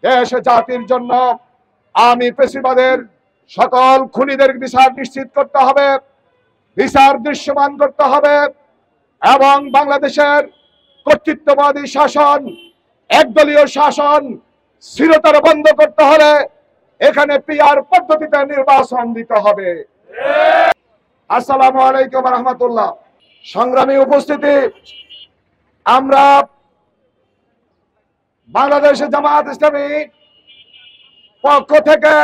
দেশ জাতির জন্য আমি ফ্যাসিবাদের সকল খুনিদের বিচার নিশ্চিত করতে হবে, বিচার দৃশ্যমান করতে হবে এবং বাংলাদেশের কর্তৃত্ববাদী শাসন, একদলীয় শাসন চিরতরে বন্ধ করতে হলে এখানে পিআর পদ্ধতিতে নির্বাচন দিতে হবে। আসসালামু আলাইকুম ওয়া রাহমাতুল্লাহ। সংগ্রামী উপস্থিতি, আমরা বাংলাদেশ জামায়াত ইসলামী পক্ষ থেকে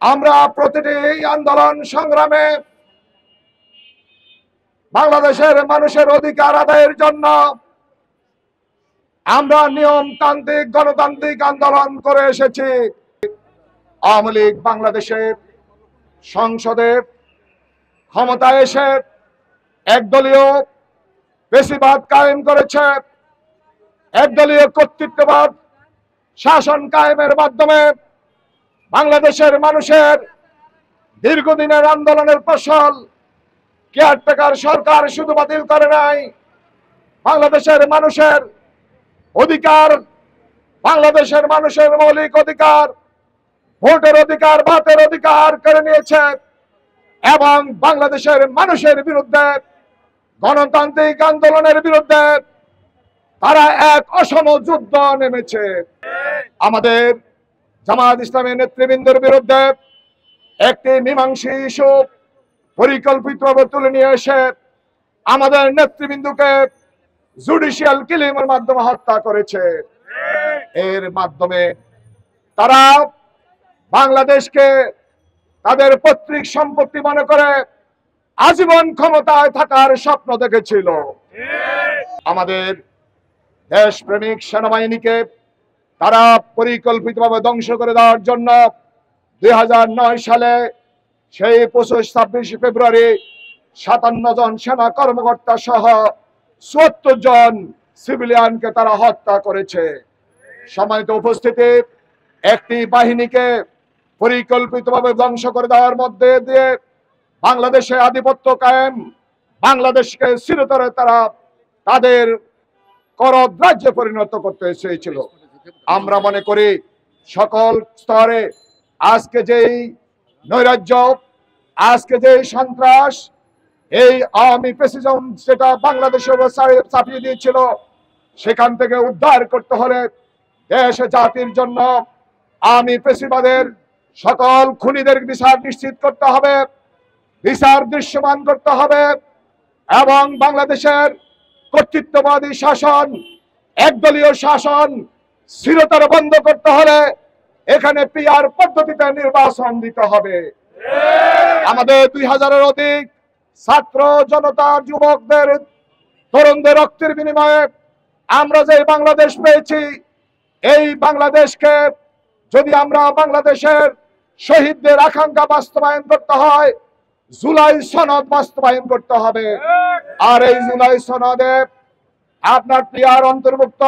আমরা প্রতিটি আন্দোলন সংগ্রামে বাংলাদেশের মানুষের অধিকার আদায়ের জন্য আমরা নিয়মতান্ত্রিক গণতান্ত্রিক আন্দোলন করে এসেছি। আওয়ামী লীগ বাংলাদেশের সংসদে ক্ষমতায় এসে একদলীয় ফ্যাসিবাদ কায়েম করেছে। একদলীয় কর্তৃত্ববাদ শাসন কায়েমের মাধ্যমে বাংলাদেশের মানুষের দীর্ঘদিনের আন্দোলনের ফসল কেয়ারটেকার সরকার শুধু বাতিল করে নাই, বাংলাদেশের মানুষের অধিকার, বাংলাদেশের মানুষের মৌলিক অধিকার, ভোটের অধিকার, ভাতের অধিকার কেড়ে নিয়েছে এবং বাংলাদেশের মানুষের বিরুদ্ধে, গণতান্ত্রিক আন্দোলনের বিরুদ্ধে তারা এক অসম যুদ্ধ নেমেছে। আমাদের জামায়াত ইসলামী নেতৃবৃন্দের বিরুদ্ধে একটি মীমাংসী ইস্যু পরিকল্পিতভাবে তুলে নিয়ে এসে আমাদের নেতৃবৃন্দকে জুডিশিয়াল কিলিংয়ের মাধ্যমে হত্যা করেছে। এর মাধ্যমে তারা বাংলাদেশকে তাদের পৈতৃক সম্পত্তি মনে করে আজীবন ক্ষমতায় থাকার স্বপ্ন দেখেছিল। আমাদের দেশপ্রেমিক সেনাবাহিনীকে তারা পরিকল্পিতভাবে ধ্বংস করে দেওয়ার জন্য 2009 সালে সেই 25-26 ফেব্রুয়ারি 57 জন সেনা কর্মকর্তা সহ 74 জন সিভিলিয়ানকে তারা হত্যা করেছে। সম্মানিত উপস্থিতি, একটি বাহিনীকে পরিকল্পিতভাবে ধ্বংস করে দেওয়ার মধ্যে দিয়ে বাংলাদেশে আধিপত্য কায়েম, বাংলাদেশকে চিরতরে তারা তাদের করদ্রাজ্যে পরিণত করতে চেয়েছিল। আমরা মনে করি সকল স্তরে আজকে যেই নৈরাজ্য, আজকে যেই সন্ত্রাস, এই আওয়ামী ফ্যাসিজম যেটা বাংলাদেশের চাপিয়ে দিয়েছিল, সেখান থেকে উদ্ধার করতে হলে দেশ জাতির জন্য আওয়ামী ফ্যাসিবাদের সকল খুনিদের বিচার নিশ্চিত করতে হবে, বিচার দৃশ্যমান করতে হবে এবং বাংলাদেশের কর্তৃত্ববাদী শাসন, একদলীয় শাসন চিরতরে বন্ধ করতে হলে এখানে পিআর পদ্ধতিতে নির্বাচন দিতে হবে। আমাদের 2000-এর অধিক ছাত্র জনতা, যুবকদের, তরুণদের রক্তের বিনিময়ে আমরা যে বাংলাদেশ পেয়েছি, এই বাংলাদেশকে যদি আমরা বাংলাদেশের শহীদদের আকাঙ্ক্ষা বাস্তবায়ন করতে হয়, জুলাই সনদ বাস্তবায়ন করতে হবে। আর এই জুলাই সনদে আপনার পিআর অন্তর্ভুক্ত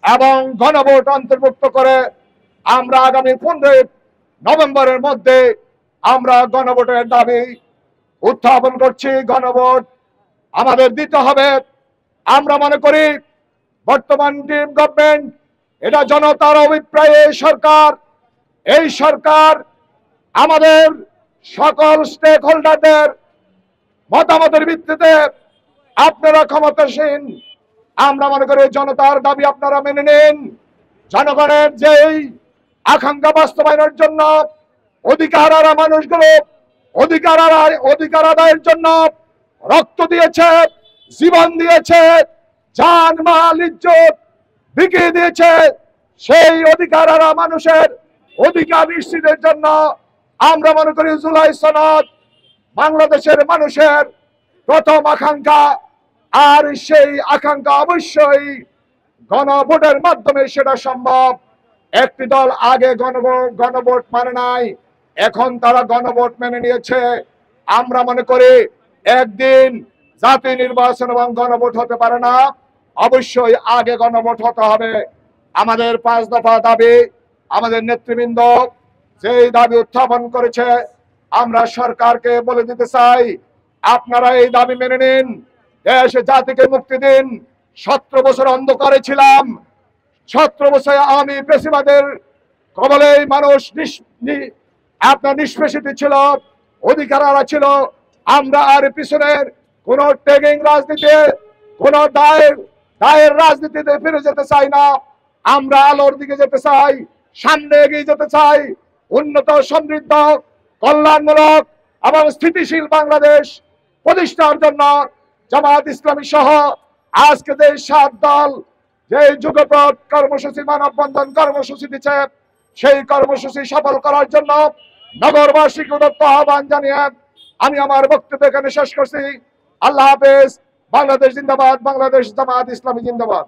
এবং গণভোট অন্তর্ভুক্ত করে আমরা আগামী 15 নভেম্বরের মধ্যে আমরা গণভোটের দাবি উত্থাপন করছি। গণভোট আমাদের দিতে হবে। আমরা মনে করি বর্তমান টিম গভর্নমেন্ট এটা জনতার অভিপ্রায়ে সরকার, এই সরকার আমাদের সকল স্টেক হোল্ডারদের মতামতের ভিত্তিতে আপনারা ক্ষমতাসীন। আমরা মনে করি জনতার দাবি আপনারা মেনে নিন। জনগণের যেই আকাঙ্ক্ষা বাস্তবায়নের জন্য অধিকার মানুষগুলো অধিকার আদায়ের জন্য রক্ত দিয়েছে, জীবন দিয়েছে, জান মাল ইজ্জত বিকিয়ে দিয়েছে, সেই অধিকার মানুষের অধিকার নিশ্চিতের জন্য আমরা মনে করি জুলাই সনদ বাংলাদেশের মানুষের প্রথম আকাঙ্ক্ষা। আর সেই আকাঙ্ক্ষা অবশ্যই গণভোটের মাধ্যমে সেটা সম্ভব। একটি দল আগে গণভোট মানে নাই, এখন তারা গণভোট মেনে নিয়েছে। আমরা মনে করি একদিন জাতীয় নির্বাচন এবং গণভোট হতে পারে না, অবশ্যই আগে গণভোট হতে হবে। আমাদের 5 দফা দাবি, আমাদের নেতৃবৃন্দ যেই দাবি উত্থাপন করেছে, আমরা সরকারকে বলে দিতে চাই, আপনারা এই দাবি মেনে নিন, দেশ জাতিকে মুক্তি দিন। 17 বছর অন্ধকারে ছিলাম, 17 বছর আওয়ামী ফ্যাসিবাদের কবলে মানুষ আপনার নিষ্পেষিত ছিল, অধিকার ছিল। আমরা আর পিছনের কোন ট্যাগিং রাজনীতি, কোন দায়ের রাজনীতিতে ফিরে যেতে চাই না। আমরা আলোর দিকে যেতে চাই, সামনে এগিয়ে যেতে চাই। উন্নত, সমৃদ্ধ, কল্যাণমূলক এবং স্থিতিশীল বাংলাদেশ প্রতিষ্ঠার জন্য জামায়াত ইসলামী সহ আজকে যে 7 দল যে যুগপৎ কর্মসূচি, মানববন্ধন কর্মসূচি দিচ্ছে, সেই কর্মসূচি সফল করার জন্য নগরবাসীকে উদাত্ত আহ্বান জানিয়ে আমি আমার বক্তব্য এখানে শেষ করছি। আল্লাহ হাফেজ। বাংলাদেশ জিন্দাবাদ। বাংলাদেশ জামায়াত ইসলামী জিন্দাবাদ।